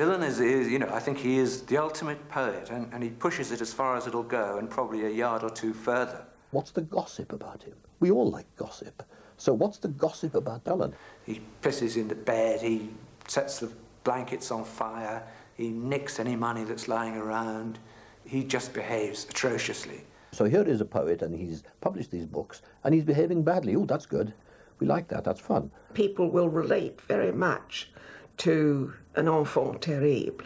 Dylan is, you know, I think he is the ultimate poet, and he pushes it as far as it'll go and probably a yard or two further. What's the gossip about him? We all like gossip. So what's the gossip about Dylan? He pisses in the bed, he sets the blankets on fire, he nicks any money that's lying around. He just behaves atrociously. So here is a poet, and he's published these books, and he's behaving badly. Oh, that's good. We like that. That's fun. People will relate very much to an enfant terrible.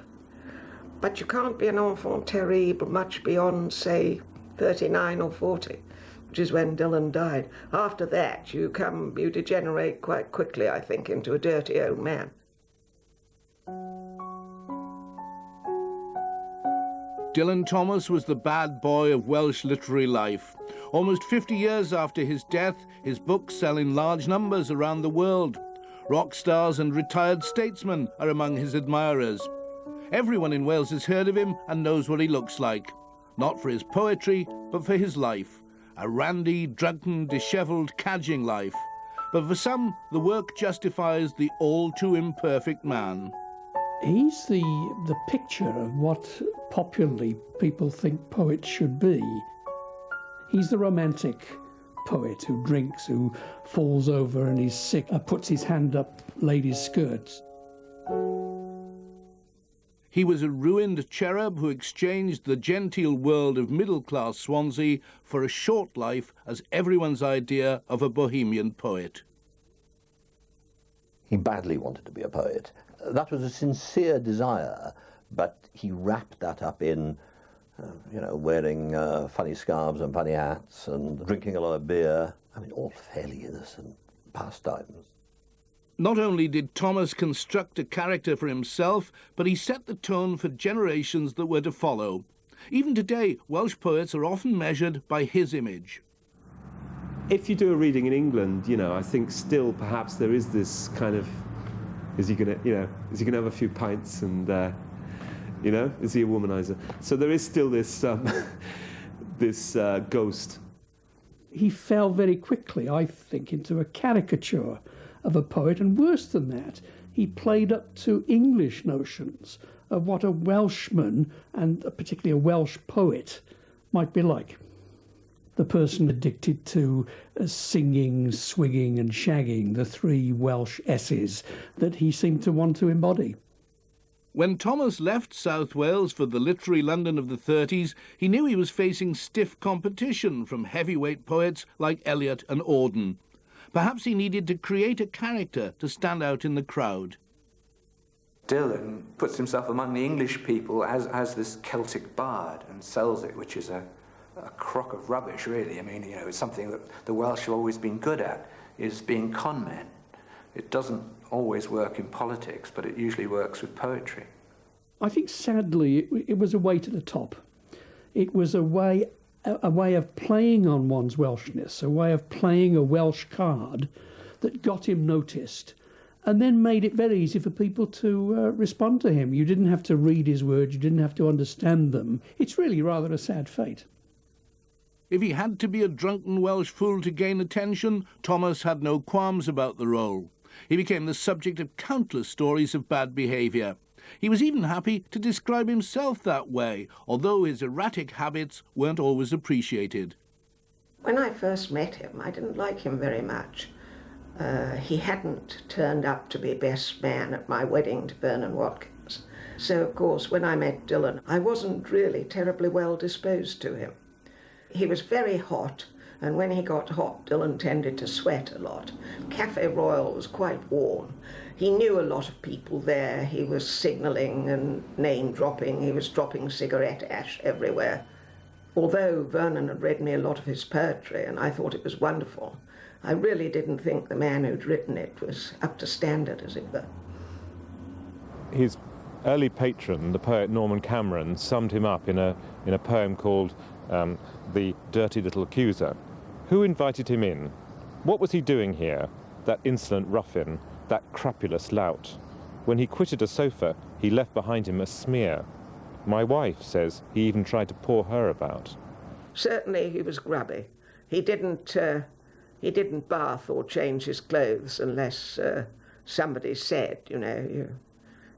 But you can't be an enfant terrible much beyond, say, 39 or 40, which is when Dylan died. After that, you degenerate quite quickly, I think, into a dirty old man. Dylan Thomas was the bad boy of Welsh literary life. Almost 50 years after his death, his books sell in large numbers around the world. Rock stars and retired statesmen are among his admirers. Everyone in Wales has heard of him and knows what he looks like. Not for his poetry, but for his life. A randy, drunken, dishevelled, cadging life. But for some, the work justifies the all-too-imperfect man. He's the picture of what popularly people think poets should be. He's the romantic poet who drinks, who falls over and he's sick, puts his hand up ladies' skirts. He was a ruined cherub who exchanged the genteel world of middle-class Swansea for a short life as everyone's idea of a bohemian poet. He badly wanted to be a poet. That was a sincere desire, but he wrapped that up in, wearing funny scarves and funny hats and drinking a lot of beer. I mean, all fairly innocent pastimes. Not only did Thomas construct a character for himself, but he set the tone for generations that were to follow. Even today, Welsh poets are often measured by his image. If you do a reading in England, I think still perhaps there is this kind of, is he gonna have a few pints and, is he a womanizer? So there is still this, this ghost. He fell very quickly, I think, into a caricature of a poet, and worse than that, he played up to English notions of what a Welshman, and particularly a Welsh poet, might be like. The person addicted to singing, swinging and shagging, the three Welsh S's that he seemed to want to embody. When Thomas left South Wales for the literary London of the 30s, he knew he was facing stiff competition from heavyweight poets like Eliot and Auden. Perhaps he needed to create a character to stand out in the crowd. Dylan puts himself among the English people as this Celtic bard and sells it, which is a crock of rubbish, really. I mean, it's something that the Welsh have always been good at, is being con men. It doesn't always work in politics, but it usually works with poetry. I think, sadly, it was a way to the top. It was a way of playing on one's Welshness, a way of playing a Welsh card that got him noticed, and then made it very easy for people to respond to him. You didn't have to read his words, you didn't have to understand them. It's really rather a sad fate. If he had to be a drunken Welsh fool to gain attention, Thomas had no qualms about the role. He became the subject of countless stories of bad behaviour. He was even happy to describe himself that way, although his erratic habits weren't always appreciated. When I first met him, I didn't like him very much. He hadn't turned up to be best man at my wedding to Vernon Watkins. So, of course, when I met Dylan, I wasn't really terribly well disposed to him. He was very hot, and when he got hot, Dylan tended to sweat a lot. Café Royal was quite warm. He knew a lot of people there. He was signalling and name-dropping. He was dropping cigarette ash everywhere. Although Vernon had read me a lot of his poetry, and I thought it was wonderful, I really didn't think the man who'd written it was up to standard, as it were. His early patron, the poet Norman Cameron, summed him up in a poem called The Dirty Little Accuser. Who invited him in? What was he doing here, that insolent ruffian, that crapulous lout? When he quitted a sofa, he left behind him a smear. My wife says he even tried to pour her about. Certainly he was grubby. He didn't bath or change his clothes unless somebody said,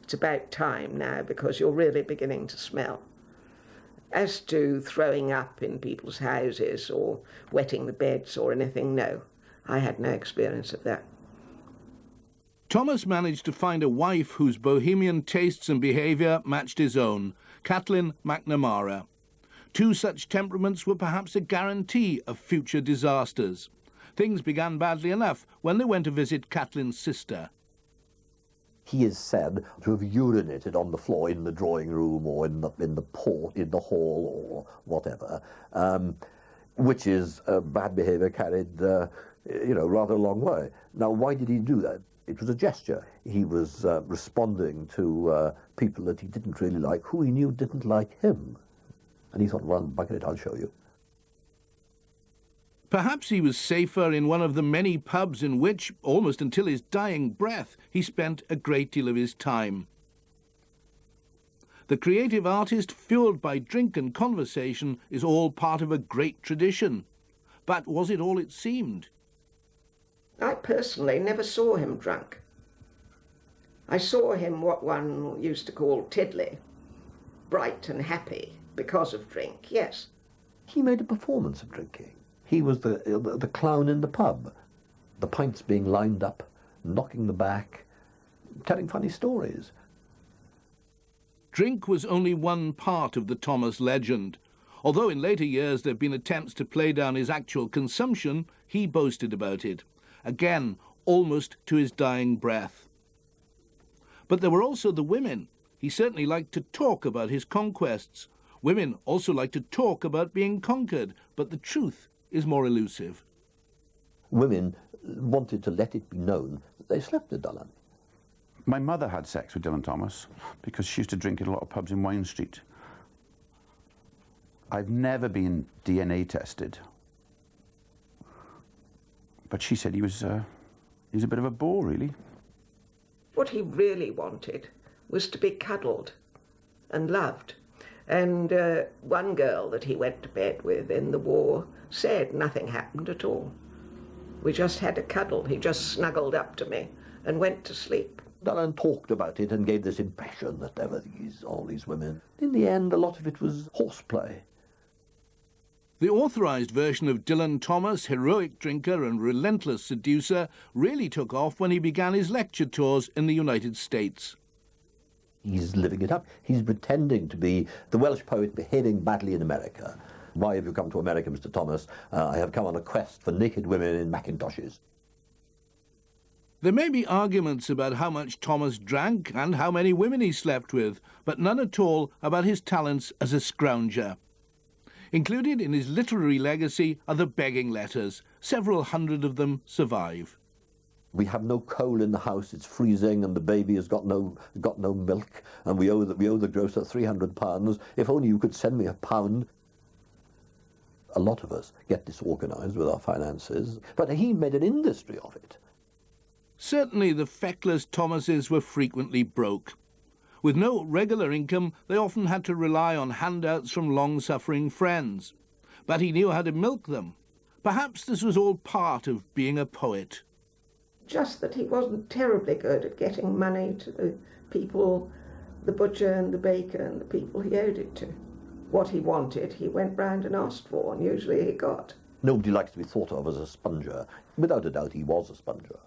It's about time now, because you're really beginning to smell. As to throwing up in people's houses or wetting the beds or anything, no. I had no experience of that. Thomas managed to find a wife whose bohemian tastes and behaviour matched his own, Kathleen McNamara. Two such temperaments were perhaps a guarantee of future disasters. Things began badly enough when they went to visit Kathleen's sister. He is said to have urinated on the floor in the drawing room or in the hall or whatever, which is bad behaviour carried, rather a long way. Now, why did he do that? It was a gesture. He was responding to people that he didn't really like, who he knew didn't like him. And he thought, well, bugger it, I'll show you. Perhaps he was safer in one of the many pubs in which, almost until his dying breath, he spent a great deal of his time. The creative artist, fueled by drink and conversation, is all part of a great tradition. But was it all it seemed? I personally never saw him drunk. I saw him what one used to call tiddly, bright and happy because of drink, yes. He made a performance of drinking. He was the clown in the pub, the pints being lined up, knocking the back, telling funny stories. Drink was only one part of the Thomas legend. Although in later years there have been attempts to play down his actual consumption, he boasted about it. Again, almost to his dying breath. But there were also the women. He certainly liked to talk about his conquests. Women also like to talk about being conquered, but the truth is more elusive. Women wanted to let it be known that they slept with Dylan. My mother had sex with Dylan Thomas because she used to drink at a lot of pubs in Wine Street. I've never been DNA tested, but she said he was a bit of a bore, really. What he really wanted was to be cuddled and loved. And one girl that he went to bed with in the war said nothing happened at all. We just had a cuddle. He just snuggled up to me and went to sleep. Dylan talked about it and gave this impression that there were all these women. In the end, a lot of it was horseplay. The authorised version of Dylan Thomas, heroic drinker and relentless seducer, really took off when he began his lecture tours in the United States. He's living it up. He's pretending to be the Welsh poet behaving badly in America. Why have you come to America, Mr. Thomas? I have come on a quest for naked women in Macintoshes. There may be arguments about how much Thomas drank and how many women he slept with, but none at all about his talents as a scrounger. Included in his literary legacy are the begging letters. Several hundred of them survive. We have no coal in the house, it's freezing, and the baby has got no milk, and we owe the grocer £300. If only you could send me £1. A lot of us get disorganised with our finances, but he made an industry of it. Certainly the feckless Thomases were frequently broke. With no regular income, they often had to rely on handouts from long-suffering friends. But he knew how to milk them. Perhaps this was all part of being a poet. Just that he wasn't terribly good at getting money to the people, the butcher and the baker and the people he owed it to. What he wanted, he went round and asked for, and usually he got. Nobody likes to be thought of as a sponger. Without a doubt, he was a sponger.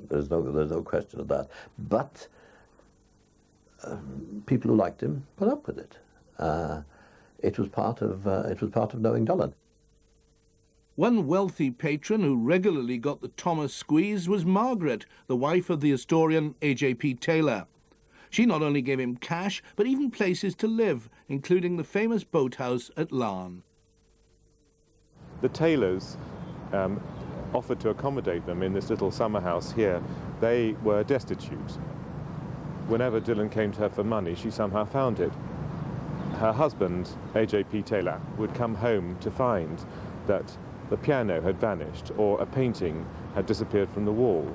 There's no question of that. But people who liked him put up with it. It was part of knowing Dylan. One wealthy patron who regularly got the Thomas squeeze was Margaret, the wife of the historian A.J.P. Taylor. She not only gave him cash, but even places to live, including the famous boathouse at Larne. The Taylors offered to accommodate them in this little summer house here. They were destitute. Whenever Dylan came to her for money, she somehow found it. Her husband, A.J.P. Taylor, would come home to find that the piano had vanished or a painting had disappeared from the wall.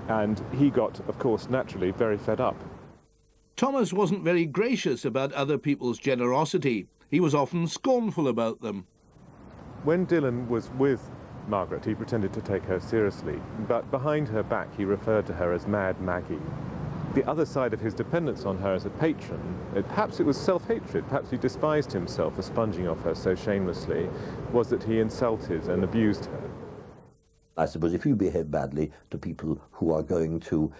And he got, of course, naturally very fed up. Thomas wasn't very gracious about other people's generosity. He was often scornful about them. When Dylan was with Margaret, he pretended to take her seriously, but behind her back he referred to her as Mad Maggie. The other side of his dependence on her as a patron, perhaps it was self-hatred, perhaps he despised himself for sponging off her so shamelessly, was that he insulted and abused her. I suppose if you behave badly to people who are going to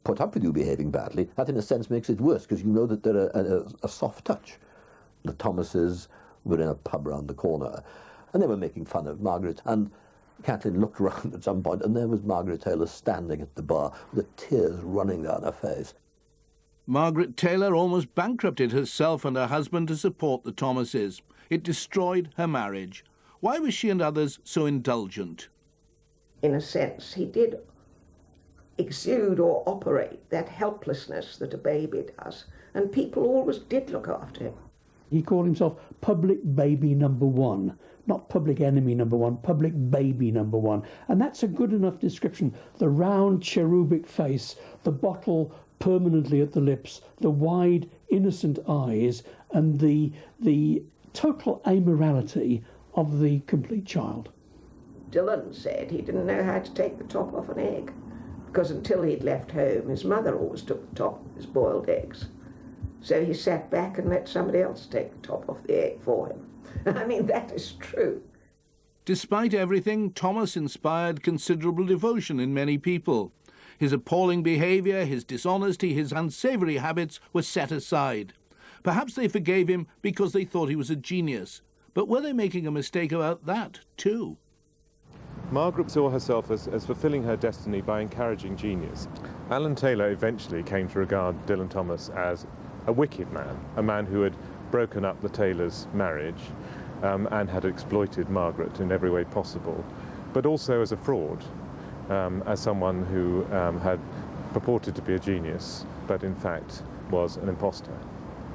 put up with you behaving badly, that in a sense makes it worse, because you know that they're a soft touch. The Thomases were in a pub round the corner, and they were making fun of Margaret, and Kathleen looked round at some point, and there was Margaret Taylor standing at the bar with the tears running down her face. Margaret Taylor almost bankrupted herself and her husband to support the Thomases. It destroyed her marriage. Why was she and others so indulgent? In a sense, he did exude or operate that helplessness that a baby does, and people always did look after him. He called himself public baby number one, not public enemy number one, public baby number one. And that's a good enough description. The round cherubic face, the bottle permanently at the lips, the wide innocent eyes, and the total amorality of the complete child. Dylan said he didn't know how to take the top off an egg, because until he'd left home, his mother always took the top of his boiled eggs. So he sat back and let somebody else take the top off the egg for him. I mean, that is true. Despite everything, Thomas inspired considerable devotion in many people. His appalling behaviour, his dishonesty, his unsavoury habits were set aside. Perhaps they forgave him because they thought he was a genius. But were they making a mistake about that, too? Margaret saw herself as fulfilling her destiny by encouraging genius. Alan Taylor eventually came to regard Dylan Thomas as a wicked man, a man who had broken up the Taylors' marriage and had exploited Margaret in every way possible, but also as a fraud, as someone who had purported to be a genius, but in fact was an imposter.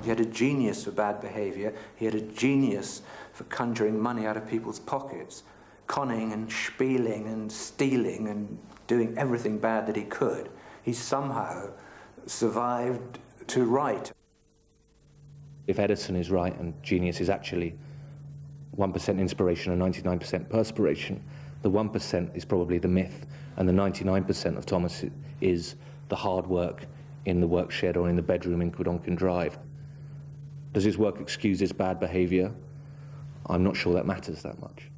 He had a genius for bad behaviour. He had a genius for conjuring money out of people's pockets, conning and spieling and stealing and doing everything bad that he could. He somehow survived to write. If Edison is right and genius is actually 1% inspiration and 99% perspiration, the 1% is probably the myth, and the 99% of Thomas is the hard work in the work shed or in the bedroom in Quidonkin Drive. Does his work excuse his bad behaviour? I'm not sure that matters that much.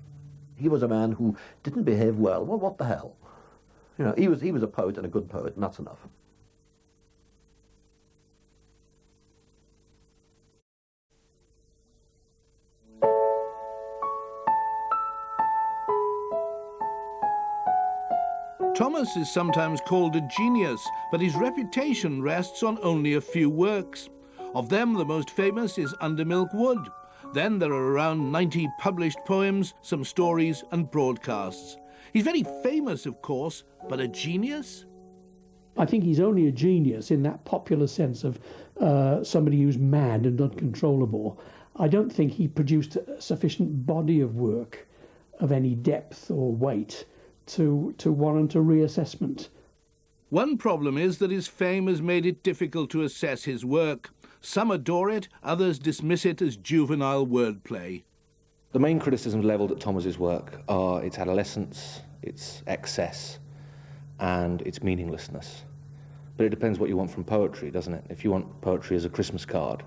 He was a man who didn't behave well. Well, what the hell? You know, he was a poet and a good poet, and that's enough. Thomas is sometimes called a genius, but his reputation rests on only a few works. Of them, the most famous is Under Milk Wood. Then there are around 90 published poems, some stories and broadcasts. He's very famous, of course, but a genius? I think he's only a genius in that popular sense of somebody who's mad and uncontrollable. I don't think he produced a sufficient body of work of any depth or weight to warrant a reassessment. One problem is that his fame has made it difficult to assess his work. Some adore it, others dismiss it as juvenile wordplay. The main criticisms levelled at Thomas's work are its adolescence, its excess, and its meaninglessness. But it depends what you want from poetry, doesn't it? If you want poetry as a Christmas card,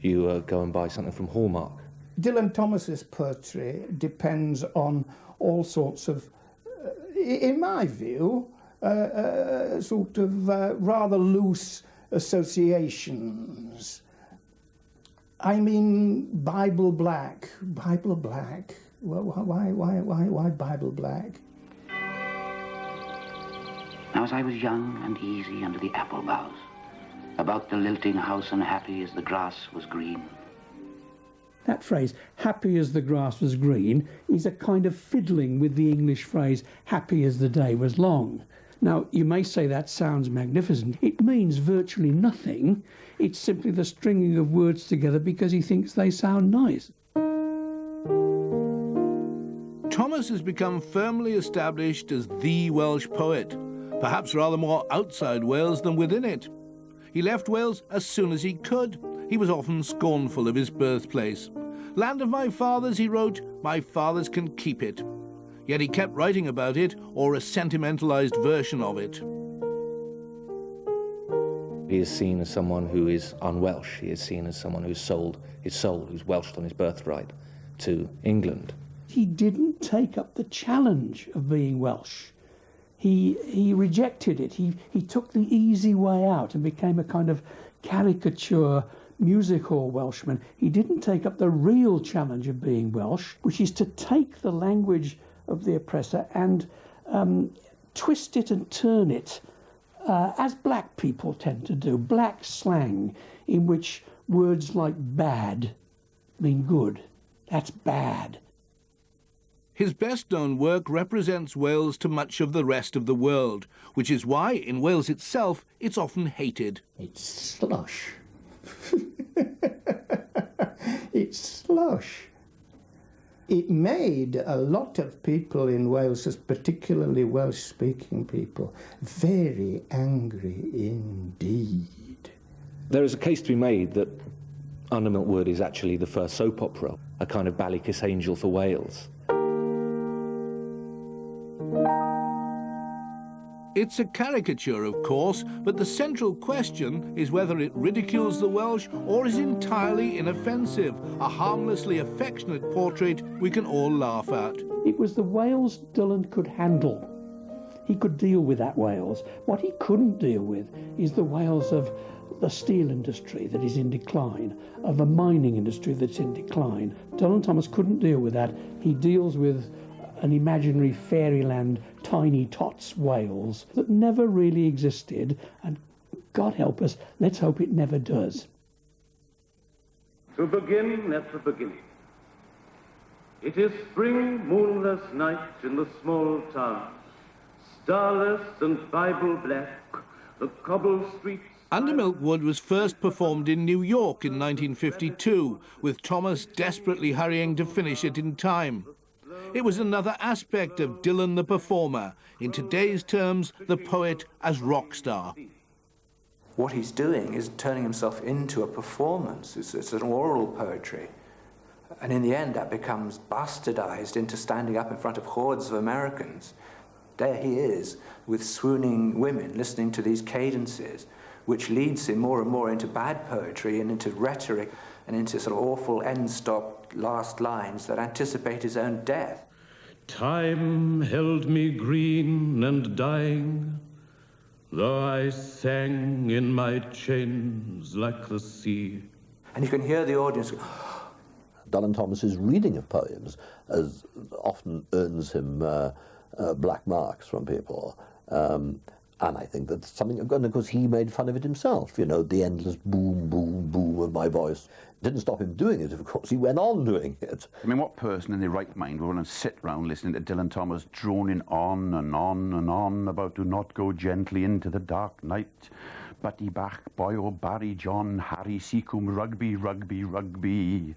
you go and buy something from Hallmark. Dylan Thomas's poetry depends on all sorts of, in my view, sort of rather loose associations. I mean, Bible black. Bible black. Well, why Bible black? Now as I was young and easy under the apple boughs, about the lilting house and happy as the grass was green. That phrase, happy as the grass was green, is a kind of fiddling with the English phrase, happy as the day was long. Now, you may say that sounds magnificent. It means virtually nothing. It's simply the stringing of words together because he thinks they sound nice. Thomas has become firmly established as the Welsh poet, perhaps rather more outside Wales than within it. He left Wales as soon as he could. He was often scornful of his birthplace. Land of my fathers, he wrote, my fathers can keep it. Yet he kept writing about it, or a sentimentalized version of it. He is seen as someone who is un-Welsh. He is seen as someone who's sold his soul, who's Welsh on his birthright, to England. He didn't take up the challenge of being Welsh. He rejected it. He took the easy way out and became a kind of caricature music hall Welshman. He didn't take up the real challenge of being Welsh, which is to take the language of the oppressor and twist it and turn it, as black people tend to do, black slang, in which words like bad mean good. That's bad. His best-known work represents Wales to much of the rest of the world, which is why, in Wales itself, it's often hated. It's slush. It's slush. It made a lot of people in Wales, particularly Welsh-speaking people, very angry indeed. There is a case to be made that Under Milk Wood is actually the first soap opera, a kind of Ballykiss Angel for Wales. It's a caricature, of course, but the central question is whether it ridicules the Welsh or is entirely inoffensive, a harmlessly affectionate portrait we can all laugh at. It was the Wales Dylan could handle. He could deal with that Wales. What he couldn't deal with is the Wales of the steel industry that is in decline, of a mining industry that's in decline. Dylan Thomas couldn't deal with that. He deals with an imaginary fairyland, tiny tots Wales that never really existed, and God help us, let's hope it never does. To begin at the beginning. It is spring, moonless night in the small town. Starless and Bible black, the cobbled streets. Under Milk Wood was first performed in New York in 1952, with Thomas desperately hurrying to finish it in time. It was another aspect of Dylan the performer, in today's terms, the poet as rock star. What he's doing is turning himself into a performance. It's an oral poetry. And in the end, that becomes bastardized into standing up in front of hordes of Americans. There he is, with swooning women, listening to these cadences, which leads him more and more into bad poetry and into rhetoric and into sort of awful end-stop last lines that anticipate his own death. Time held me green and dying, though I sang in my chains like the sea. And you can hear the audience go, Dylan Thomas's reading of poems as often earns him black marks from people. And I think that's something, and of course he made fun of it himself, you know, the endless boom, boom, boom of my voice. Didn't stop him doing it, of course, he went on doing it. I mean, what person in their right mind would want to sit round listening to Dylan Thomas droning on and on and on about do not go gently into the dark night. Buddy Bach, Boyo, Barry, John, Harry, Seacombe, Rugby, Rugby, Rugby.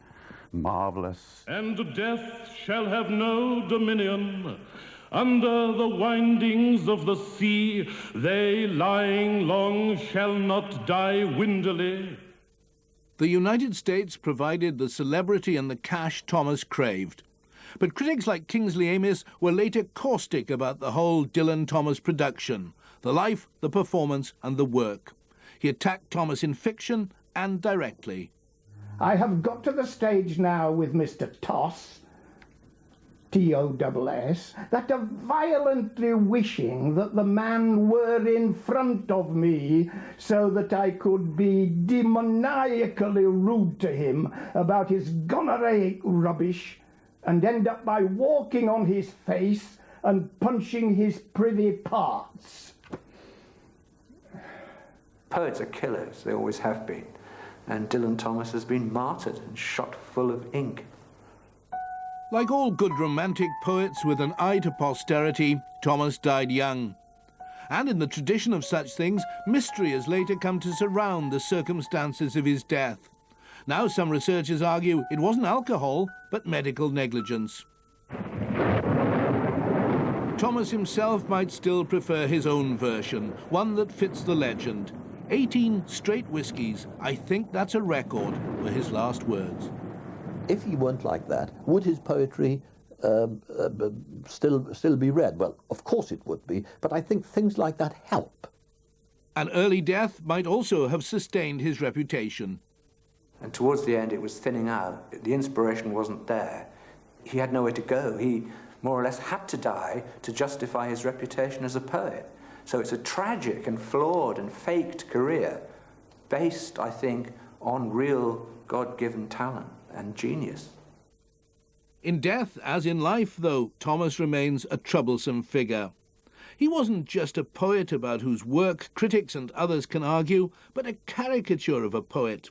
Marvellous. And death shall have no dominion. Under the windings of the sea, they lying long shall not die windily. The United States provided the celebrity and the cash Thomas craved. But critics like Kingsley Amis were later caustic about the whole Dylan Thomas production, the life, the performance and the work. He attacked Thomas in fiction and directly. I have got to the stage now with Mr. Toss, T-O-S-S, that of violently wishing that the man were in front of me so that I could be demoniacally rude to him about his gonorrheic rubbish and end up by walking on his face and punching his privy parts. Poets are killers, they always have been, and Dylan Thomas has been martyred and shot full of ink. Like all good romantic poets with an eye to posterity, Thomas died young. And in the tradition of such things, mystery has later come to surround the circumstances of his death. Now some researchers argue it wasn't alcohol, but medical negligence. Thomas himself might still prefer his own version, one that fits the legend. 18 straight whiskies, I think that's a record, were his last words. If he weren't like that, would his poetry still be read? Well, of course it would be, but I think things like that help. An early death might also have sustained his reputation. And towards the end, it was thinning out. The inspiration wasn't there. He had nowhere to go. He more or less had to die to justify his reputation as a poet. So it's a tragic and flawed and faked career based, I think, on real God-given talent and genius. In death, as in life, though, Thomas remains a troublesome figure. He wasn't just a poet about whose work critics and others can argue, but a caricature of a poet.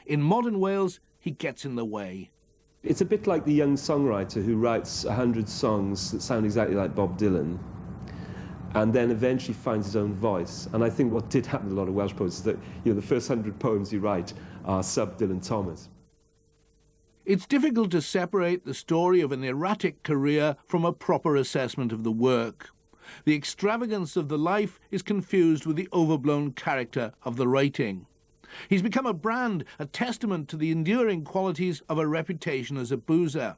In modern Wales, he gets in the way. It's a bit like the young songwriter who writes 100 songs that sound exactly like Bob Dylan and then eventually finds his own voice. And I think what did happen to a lot of Welsh poets is that, you know, the first 100 poems you write are sub-Dylan Thomas. It's difficult to separate the story of an erratic career from a proper assessment of the work. The extravagance of the life is confused with the overblown character of the writing. He's become a brand, a testament to the enduring qualities of a reputation as a boozer.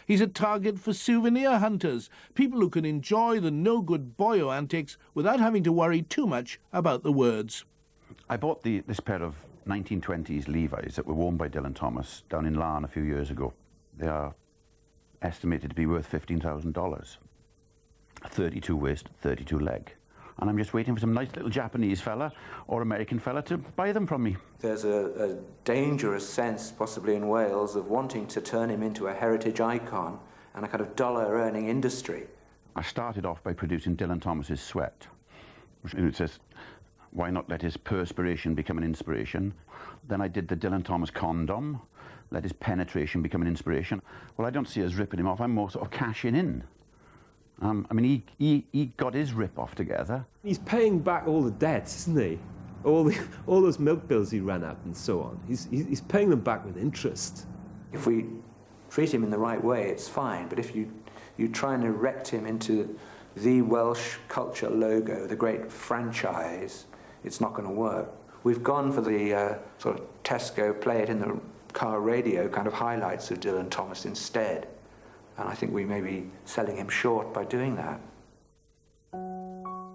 He's a target for souvenir hunters, people who can enjoy the no-good Boyo antics without having to worry too much about the words. I bought this pair of 1920s Levi's that were worn by Dylan Thomas down in Larne a few years ago. They are estimated to be worth $15,000. 32 waist, 32 leg. And I'm just waiting for some nice little Japanese fella or American fella to buy them from me. There's a dangerous sense, possibly in Wales, of wanting to turn him into a heritage icon and a kind of dollar-earning industry. I started off by producing Dylan Thomas's sweat. It says, why not let his perspiration become an inspiration? Then I did the Dylan Thomas condom, let his penetration become an inspiration. Well, I don't see us ripping him off, I'm more sort of cashing in. I mean, he got his rip-off together. He's paying back all the debts, isn't he? All those milk bills he ran up and so on. He's paying them back with interest. If we treat him in the right way, it's fine. But if you try and erect him into the Welsh culture logo, the great franchise, it's not going to work. We've gone for the sort of Tesco play it in the car radio kind of highlights of Dylan Thomas instead. And I think we may be selling him short by doing that.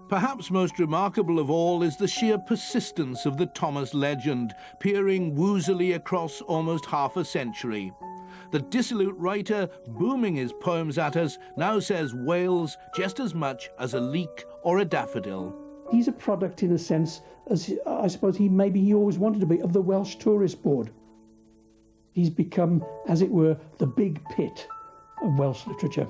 Perhaps most remarkable of all is the sheer persistence of the Thomas legend, peering woozily across almost half a century. The dissolute writer, booming his poems at us, now says Wales just as much as a leek or a daffodil. He's a product, in a sense, as I suppose he always wanted to be, of the Welsh Tourist Board. He's become, as it were, the big pit of Welsh literature.